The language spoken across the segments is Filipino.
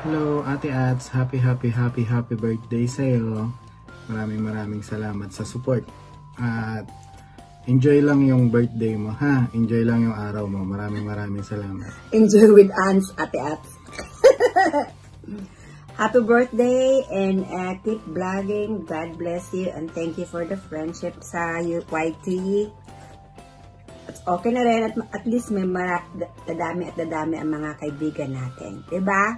Hello, Ate Ats. Happy birthday sa'yo. Maraming salamat sa support. At enjoy lang yung birthday mo, ha? Enjoy lang yung araw mo. Maraming salamat. Enjoy with Ants, Ate Ats. Happy birthday and keep vlogging. God bless you and thank you for the friendship sa YT. Okay na rin at least may dadami ang mga kaibigan natin. Diba?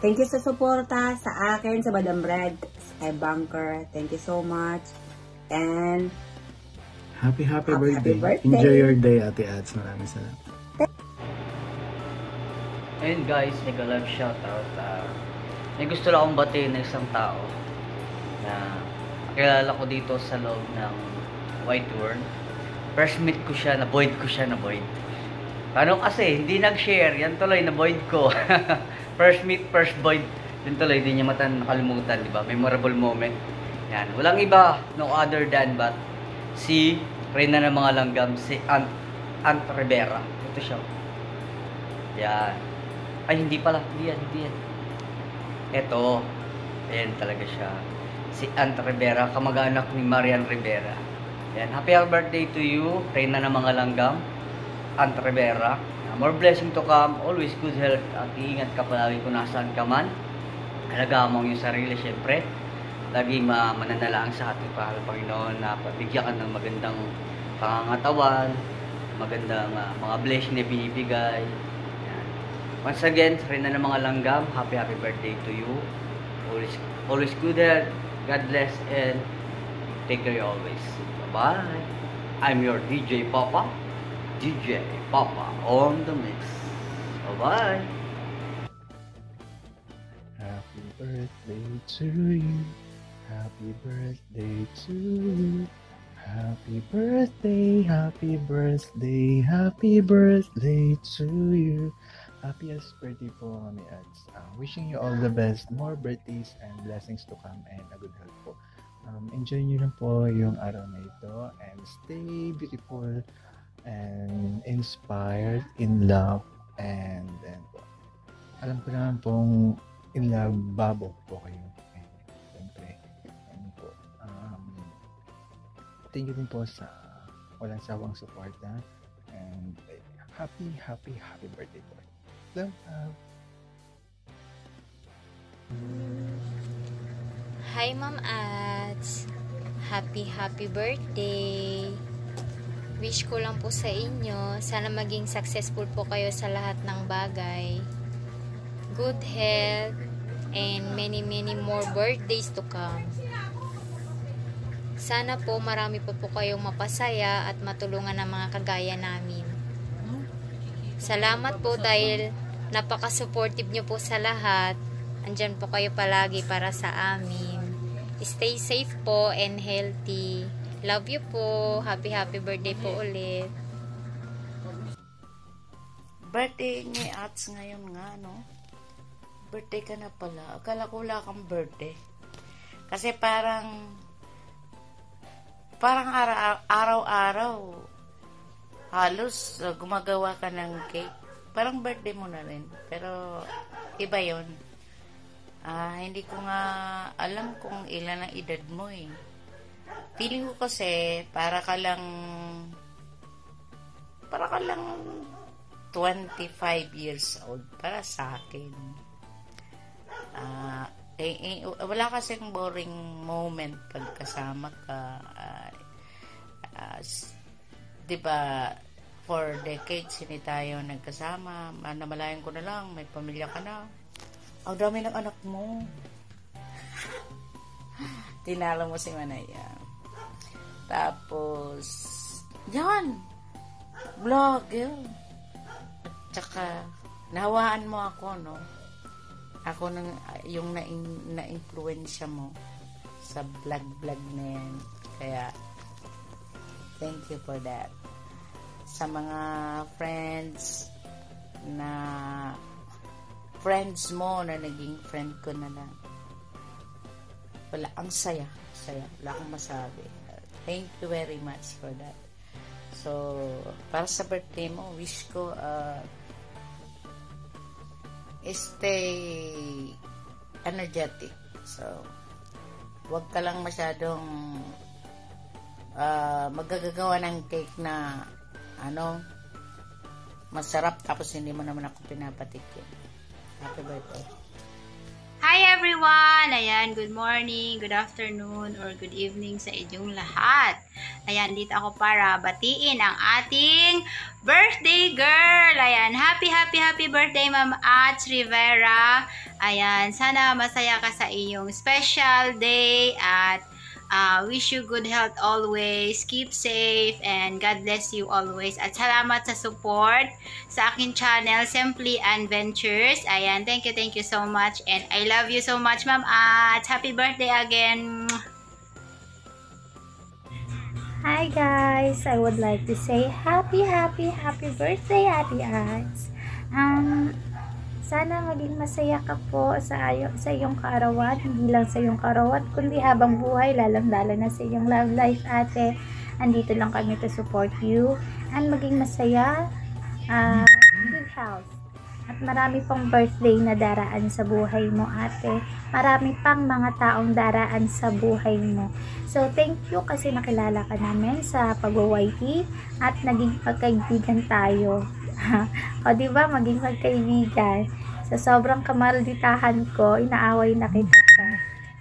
Thank you sa suporta sa akin, sa Madam Red, sa Bunker. Thank you so much. And happy birthday. Enjoy your day, Ate Ats. Maraming salamat. Ayun guys, mega live shoutout. May gusto lang akong batiin ng isang tao na kilala ko dito sa loob ng White World. First meet ko siya, na-void ko siya. Paano kasi, hindi nag-share. Yan tuloy, na-void ko. First meet, first void. Yun tuloy, hindi niya nakalimutan, di ba? Memorable moment. Yan. Walang iba, no other than but si Reyna ng mga langgam, si Ant Rivera. Ito siya. Yan. Ay, hindi pala. Hindi yan. Ito. Ayan talaga siya. Si Ant Rivera, kamag-anak ni Marian Rivera. Yan. Happy birthday to you, Reyna ng mga langgam, Ant Rivera. More blessing to come, always good health, at iingat ka palagi kung nasaan ka man. Alagaan mo yung sarili, syempre. Lagi mananalaang sa ating Panginoon na pabigyan ka ng magandang pangangatawan, magandang mga blessing na binibigay. Yan. Once again, Reyna ng mga langgam, happy birthday to you. Always good health, God bless, and take care always. Bye-bye. I'm your DJ Papa on the mix. Bye-bye. Happy birthday to you. Happy birthday to you. Happy birthday to you. Happiest birthday po, Mami Ads. Wishing you all the best, more birthdays and blessings to come, and a good health po. Enjoy nyo lang po yung araw na ito and stay beautiful and inspired, in love, and po, alam ko naman pong in love babo po kayo. And siyempre, po, thank you din po sa walang sawang suporta and happy birthday po. Love. Hi Ma'am Ads, happy birthday. Wish ko lang po sa inyo, sana maging successful po kayo sa lahat ng bagay. Good health and many more birthdays to come. Sana po marami po kayong mapasaya at matulungan ng mga kagaya namin. Salamat po dahil napaka-supportive nyo po sa lahat. Andyan po kayo palagi para sa amin. Stay safe po and healthy. Love you po. Happy birthday po ulit. Birthday ni Ats ngayon nga, no? Birthday ka na pala. Akala ko wala kang birthday. Kasi parang araw-araw halos gumagawa ka ng cake. Parang birthday mo na rin. Pero iba yon. Hindi ko nga alam kung ilan ang edad mo eh. Feeling ko kasi para ka lang 25 years old para sa akin. Wala kasing boring moment pagkasama ka. Diba, for decades hindi tayo nagkasama. Namalayan ko na lang, may pamilya ka na. Ang dami ng anak mo. Tinalo mo si Manaya. Tapos, yan. Vlogger. At saka, nahawaan mo ako, no? Ako yung na-influensya mo sa vlog na yan. Kaya, thank you for that. Sa mga friends mo na naging friend ko na lang. Wala, ang saya. Wala akong masabi. Thank you very much for that. So, para sa birthday mo, wish ko stay energetic. So, huwag ka lang masyadong magagagawa ng cake na masarap tapos hindi mo naman ako pinapatikim. Happy birthday. Hi everyone! Ayan, good morning, good afternoon, or good evening sa inyong lahat. Ayan, dito ako para batiin ang ating birthday girl. Ayan, happy birthday Ma'am Ats Rivera. Ayan, sana masaya ka sa iyong special day at wish you good health always, keep safe, and God bless you always. At salamat sa support sa aking channel, Simply Adventures. Ayan, thank you so much. And I love you so much, Ma'am At. Happy birthday again. Hi guys, I would like to say happy birthday, Ate Ats. Sana maging masaya ka po sa iyong kaarawan, hindi lang sa iyong kaarawan, kundi habang buhay, lalong-lalo na sa iyong love life, ate. Andito lang kami to support you and maging masaya, good health. At marami pang birthday na daraan sa buhay mo, ate. Marami pang mga taong daraan sa buhay mo. So, thank you kasi nakilala ka namin sa pag-YT at naging pagkaibigan tayo. O, diba? Maging magkaibigan. Sa sobrang kamalditahan ko, inaaway na kita ka.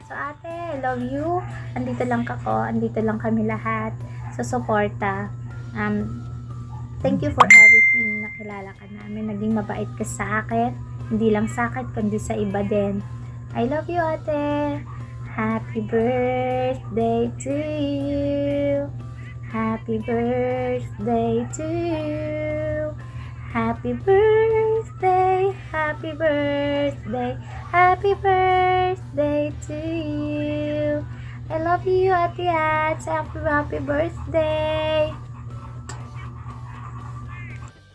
So, ate, I love you. Andito lang kami lahat sa suporta. Thank you for everything. Nakilala ka namin. Naging mabait ka sa akin. Hindi lang sa akin, kundi sa iba din. I love you, ate. Happy birthday to you. Happy birthday to you. Happy birthday, happy birthday, happy birthday to you. I love you, Ate Ats. Happy birthday.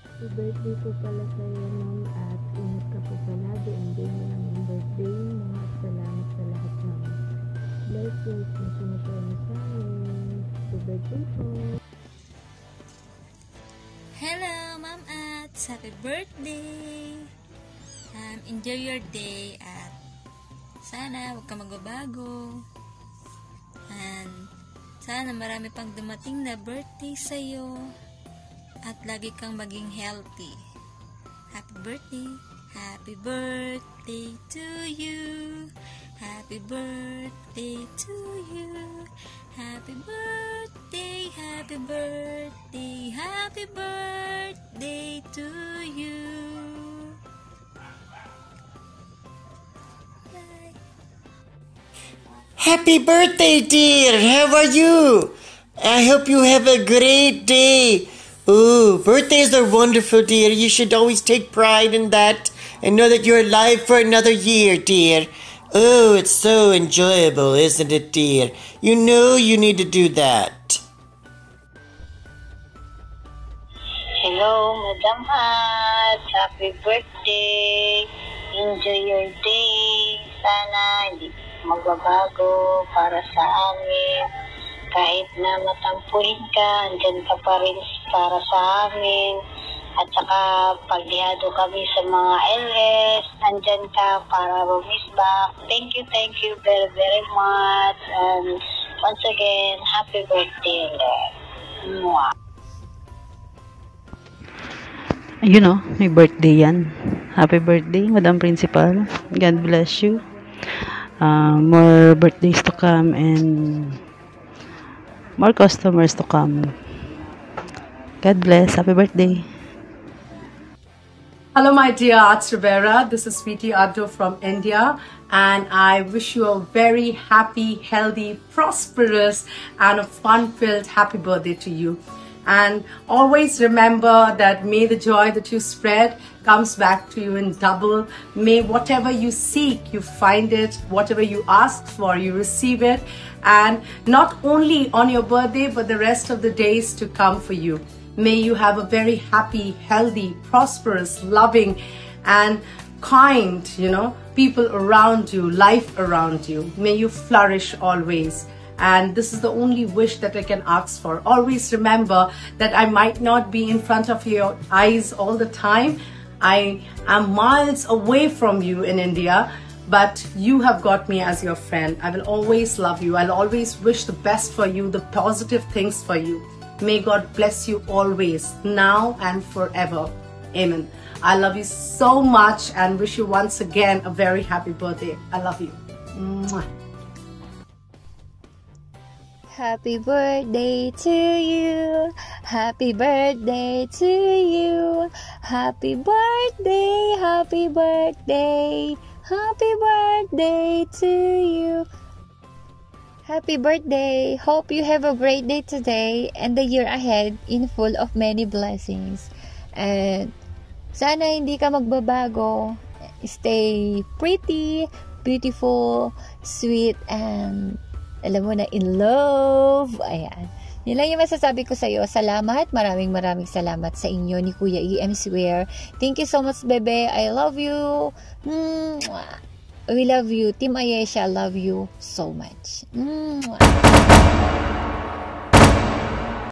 Happy birthday po pala sa'yo, Ma'am, at ingat ka po palagi. Enjoy mo lang yung birthday mo at salamat sa lahat ng blessings na sinashare mo sa amin. Happy birthday po. Hello, Ma'am Ats! Happy birthday! Enjoy your day at sana huwag ka magbabago. And sana marami pang dumating na birthday sa'yo at lagi kang maging healthy. Happy birthday! Happy birthday to you! Happy birthday to you! Happy birthday, happy birthday, happy birthday to you. Bye. Happy birthday, dear. How are you? I hope you have a great day. Ooh, birthdays are wonderful, dear. You should always take pride in that and know that you're alive for another year, dear. Oh, it's so enjoyable, isn't it, dear? You know you need to do that. Hello, Madam At. Happy birthday. Enjoy your day. Sana hindi magbabago para sa amin. Kahit na matampuhin ka, andyan ka pa rin para sa amin. At saka pagdihado kami sa mga LS, andyan ka para ma-miss back. Thank you very, very much. And once again, happy birthday. Mwah. You know, may birthday yan. Happy birthday, Madam Principal. God bless you. More birthdays to come and more customers to come. God bless. Happy birthday. Hello, my dear Ats Rivera. This is Sweetie Addo from India, and I wish you a very happy, healthy, prosperous, and a fun-filled happy birthday to you. And always remember that may the joy that you spread comes back to you in double. May whatever you seek, you find it. Whatever you ask for, you receive it. And not only on your birthday, but the rest of the days to come for you. May you have a very happy, healthy, prosperous, loving, and kind, people around you, life around you. May you flourish always. And this is the only wish that I can ask for. Always remember that I might not be in front of your eyes all the time, I am miles away from you in India, but you have got me as your friend. I will always love you. I'll always wish the best for you, the positive things for you. May God bless you always, now and forever. Amen. I love you so much and wish you once again a very happy birthday. I love you. Mwah. Happy birthday to you. Happy birthday to you. Happy birthday, happy birthday. Happy birthday to you. Happy birthday. Hope you have a great day today and the year ahead in full of many blessings. And sana hindi ka magbabago. Stay pretty, beautiful, sweet, and alam mo na, in love. Ayan. Yun lang yung masasabi ko sa'yo. Salamat. Maraming salamat sa inyo ni Kuya EM Swear. Thank you so much, bebe. I love you. We love you. Team Ayesha, love you so much.